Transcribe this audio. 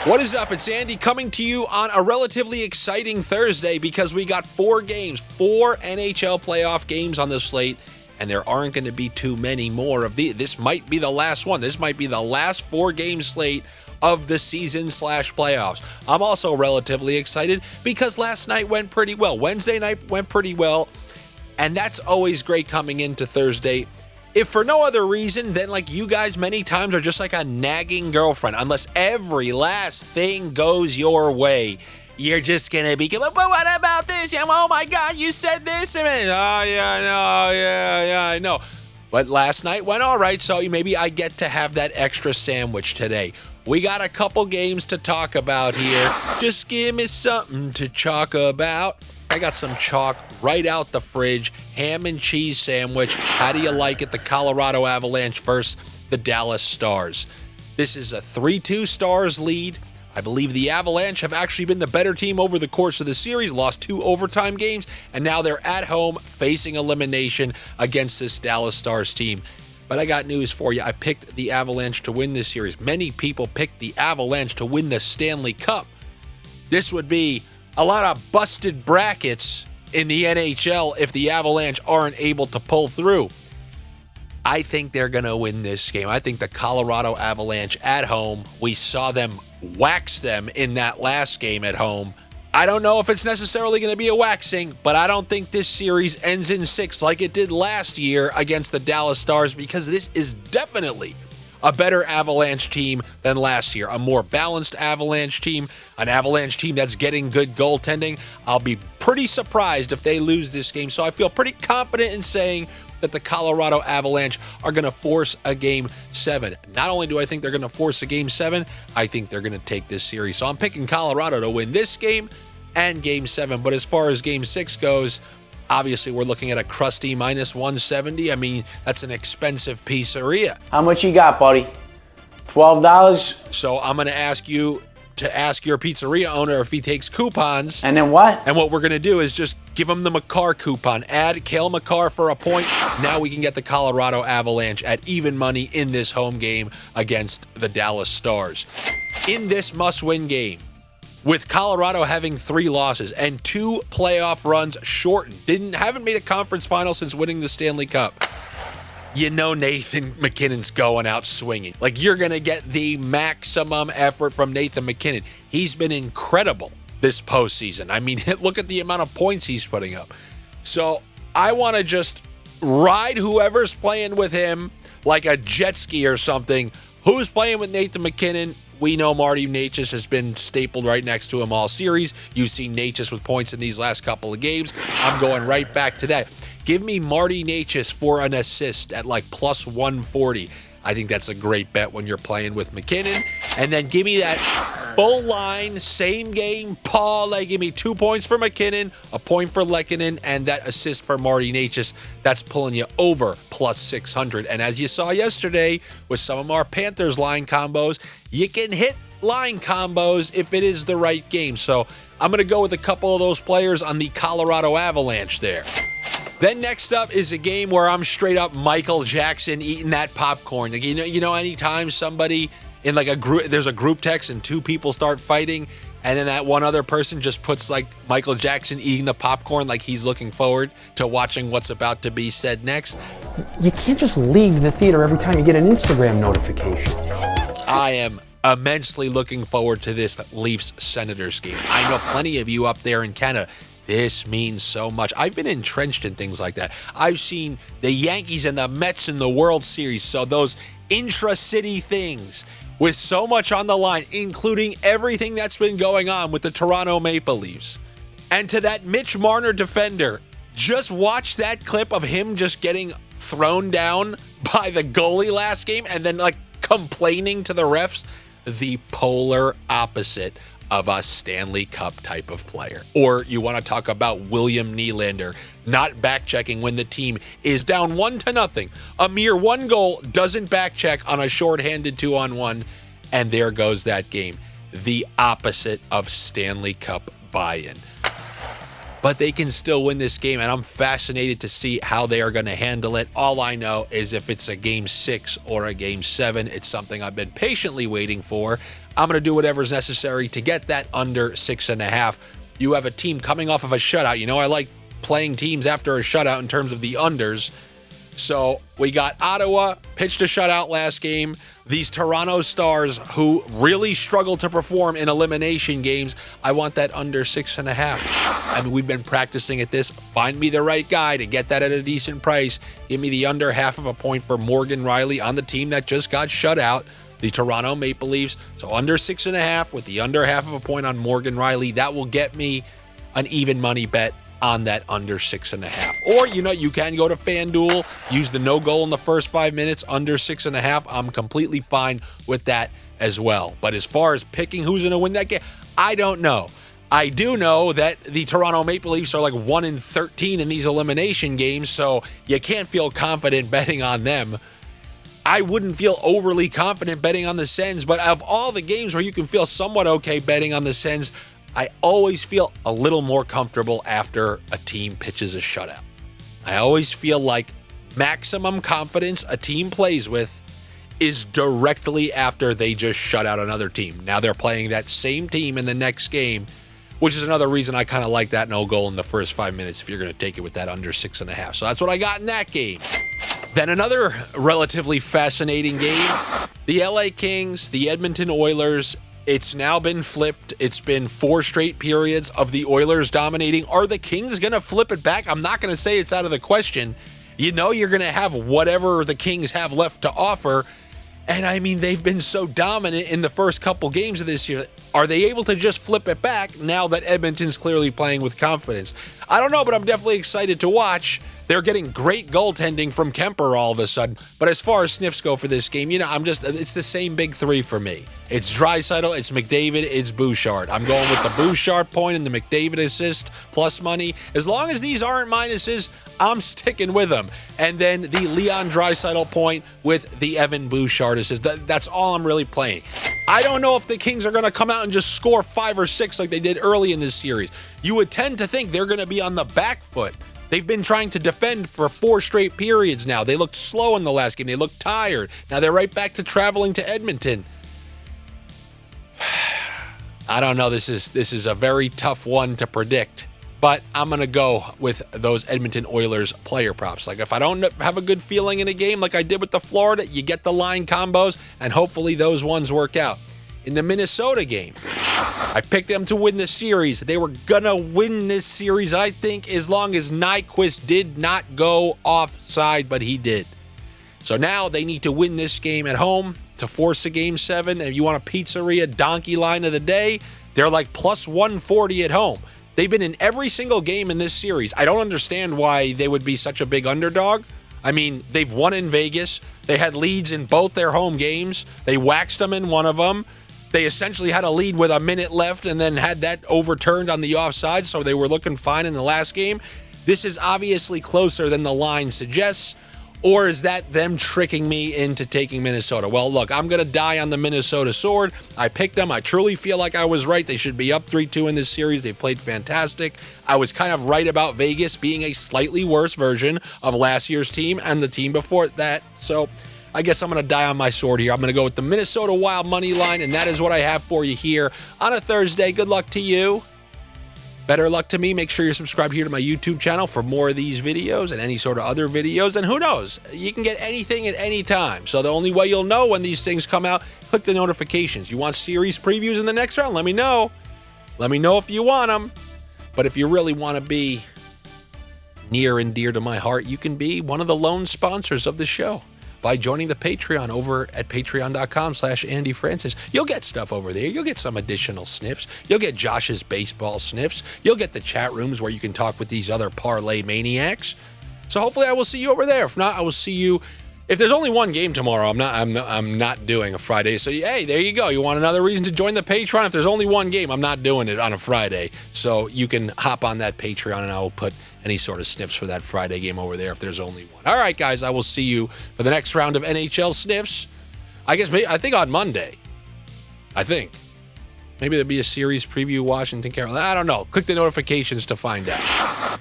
What is up? It's Andy coming to you on a relatively exciting Thursday because we got 4 games, 4 NHL playoff games on the slate, and there aren't going to be too many more of these. This might be the last one. This might be the last 4-game slate of the season/playoffs. I'm also relatively excited because last night went pretty well. Wednesday night went pretty well, and that's always great coming into Thursday. If for no other reason than like you guys many times are just like a nagging girlfriend, unless every last thing goes your way, you're just gonna be, but what about this? Oh my God, you said this. Oh yeah, I know. But last night went all right, so maybe I get to have that extra sandwich today. We got a couple games to talk about here. Just give me something to chalk about. I got some chalk right out the fridge. Ham and cheese sandwich. How do you like it? The Colorado Avalanche versus the Dallas Stars. This is a 3-2 Stars lead. I believe the Avalanche have actually been the better team over the course of the series, lost 2 overtime games, and now they're at home facing elimination against this Dallas Stars team. But I got news for you. I picked the Avalanche to win this series. Many people picked the Avalanche to win the Stanley Cup. This would be a lot of busted brackets in the NHL if the Avalanche aren't able to pull through. I think they're going to win this game. I think the Colorado Avalanche at home, we saw them wax them in that last game at home. I don't know if it's necessarily going to be a waxing, but I don't think this series ends in 6 like it did last year against the Dallas Stars, because this is definitely a better Avalanche team than last year. A more balanced Avalanche team, an Avalanche team that's getting good goaltending. I'll be pretty surprised if they lose this game, so I feel pretty confident in saying that the Colorado Avalanche are going to force a Game 7. Not only do I think they're going to force a Game 7, I think they're going to take this series. So I'm picking Colorado to win this game and Game 7. But as far as Game 6 goes, obviously we're looking at a crusty -170. I mean, that's an expensive pizzeria. How much you got, buddy? $12? So I'm going to ask you to ask your pizzeria owner if he takes coupons. And then what? And what we're going to do is just give him the Makar coupon. Add COL Makar for a point. Now we can get the Colorado Avalanche at even money in this home game against the Dallas Stars. In this must-win game, with Colorado having 3 losses and 2 playoff runs shortened, haven't made a conference final since winning the Stanley Cup, you know Nathan MacKinnon's going out swinging. Like, you're going to get the maximum effort from Nathan MacKinnon. He's been incredible this postseason. I mean, look at the amount of points he's putting up. So I want to just ride whoever's playing with him like a jet ski or something. Who's playing with Nathan MacKinnon? We know Marty Necas has been stapled right next to him all series. You've seen Necas with points in these last couple of games. I'm going right back to that. Give me Marty Necas for an assist at like +140. I think that's a great bet when you're playing with MacKinnon. And then give me that full line, same game parlay. Give me 2 points for MacKinnon, a point for Lehkonen, and that assist for Marty Necas. That's pulling you over +600. And as you saw yesterday with some of our Panthers line combos, you can hit line combos if it is the right game. So I'm going to go with a couple of those players on the Colorado Avalanche there. Then next up is a game where I'm straight up Michael Jackson eating that popcorn. Like, you know, anytime somebody in like a group, there's a group text and 2 people start fighting, and then that one other person just puts like Michael Jackson eating the popcorn, like he's looking forward to watching what's about to be said next. You can't just leave the theater every time you get an Instagram notification. I am immensely looking forward to this Leafs-Senators game. I know plenty of you up there in Canada. This means so much. I've been entrenched in things like that. I've seen the Yankees and the Mets in the World Series. So those intra-city things with so much on the line, including everything that's been going on with the Toronto Maple Leafs. And to that Mitch Marner defender, just watch that clip of him just getting thrown down by the goalie last game and then like complaining to the refs. The polar opposite of a Stanley Cup type of player. Or you want to talk about William Nylander not back-checking when the team is down 1-0. A mere 1 goal, doesn't back-check on a shorthanded 2-on-1, and there goes that game. The opposite of Stanley Cup buy-in. But they can still win this game, and I'm fascinated to see how they are going to handle it. All I know is if it's a Game 6 or a Game 7, it's something I've been patiently waiting for. I'm going to do whatever's necessary to get that under 6.5. You have a team coming off of a shutout. You know, I like playing teams after a shutout in terms of the unders. So we got Ottawa, pitched a shutout last game. These Toronto Stars, who really struggle to perform in elimination games, I want that under 6.5. I mean, we've been practicing at this. Find me the right guy to get that at a decent price. Give me the under 0.5 point for Morgan Rielly on the team that just got shut out, the Toronto Maple Leafs. So under 6.5 with the under 0.5 point on Morgan Rielly. That will get me an even money bet on that under 6.5. Or, you know, you can go to FanDuel, use the no goal in the first 5 minutes, under 6.5. I'm completely fine with that as well. But as far as picking who's going to win that game, I don't know. I do know that the Toronto Maple Leafs are like 1-13 in these elimination games, so you can't feel confident betting on them. I wouldn't feel overly confident betting on the Sens, but of all the games where you can feel somewhat okay betting on the Sens, I always feel a little more comfortable after a team pitches a shutout. I always feel like maximum confidence a team plays with is directly after they just shut out another team. Now they're playing that same team in the next game, which is another reason I kind of like that no goal in the first 5 minutes if you're going to take it with that under 6.5. So that's what I got in that game. Then another relatively fascinating game, the LA Kings, the Edmonton Oilers. It's now been flipped. It's been 4 straight periods of the Oilers dominating. Are the Kings going to flip it back? I'm not going to say it's out of the question. You know you're going to have whatever the Kings have left to offer. And I mean, they've been so dominant in the first couple games of this year. Are they able to just flip it back now that Edmonton's clearly playing with confidence? I don't know, but I'm definitely excited to watch. They're getting great goaltending from Kemper all of a sudden. But as far as sniffs go for this game, you know, it's the same big 3 for me. It's Draisaitl, it's McDavid, it's Bouchard. I'm going with the Bouchard point and the McDavid assist plus money. As long as these aren't minuses, I'm sticking with them. And then the Leon Draisaitl point with the Evan Bouchard assist. That's all I'm really playing. I don't know if the Kings are going to come out and just score 5 or 6 like they did early in this series. You would tend to think they're going to be on the back foot. They've been trying to defend for 4 straight periods now. They looked slow in the last game. They looked tired. Now they're right back to traveling to Edmonton. I don't know. This is a very tough one to predict, but I'm going to go with those Edmonton Oilers player props. Like if I don't have a good feeling in a game like I did with the Florida, you get the line combos, and hopefully those ones work out. In the Minnesota game, I picked them to win the series. They were going to win this series, I think, as long as Nyquist did not go offside, but he did. So now they need to win this game at home to force a Game 7. And if you want a pizzeria donkey line of the day, they're like plus 140 at home. They've been in every single game in this series. I don't understand why they would be such a big underdog. I mean, they've won in Vegas. They had leads in both their home games. They waxed them in one of them. They essentially had a lead with a minute left and then had that overturned on the offside, so they were looking fine in the last game. This is obviously closer than the line suggests, or is that them tricking me into taking Minnesota? Well, look, I'm going to die on the Minnesota sword. I picked them. I truly feel like I was right. They should be up 3-2 in this series. They've played fantastic. I was kind of right about Vegas being a slightly worse version of last year's team and the team before that, so I guess I'm going to die on my sword here. I'm going to go with the Minnesota Wild money line, and that is what I have for you here on a Thursday. Good luck to you. Better luck to me. Make sure you're subscribed here to my YouTube channel for more of these videos and any sort of other videos. And who knows, you can get anything at any time. So the only way you'll know when these things come out, click the notifications. You want series previews in the next round? Let me know. Let me know if you want them. But if you really want to be near and dear to my heart, you can be one of the lone sponsors of the show by joining the Patreon over at patreon.com/AndyFrancis. You'll get stuff over there. You'll get some additional sniffs. You'll get Josh's baseball sniffs. You'll get the chat rooms where you can talk with these other parlay maniacs. So hopefully I will see you over there. If not, I will see you. If there's only one game tomorrow, I'm not doing a Friday. So hey, there you go. You want another reason to join the Patreon? If there's only one game, I'm not doing it on a Friday. So you can hop on that Patreon and I will put any sort of sniffs for that Friday game over there if there's only one. All right, guys, I will see you for the next round of NHL Sniffs. I think on Monday. Maybe there'll be a series preview Washington, Carolina. I don't know. Click the notifications to find out.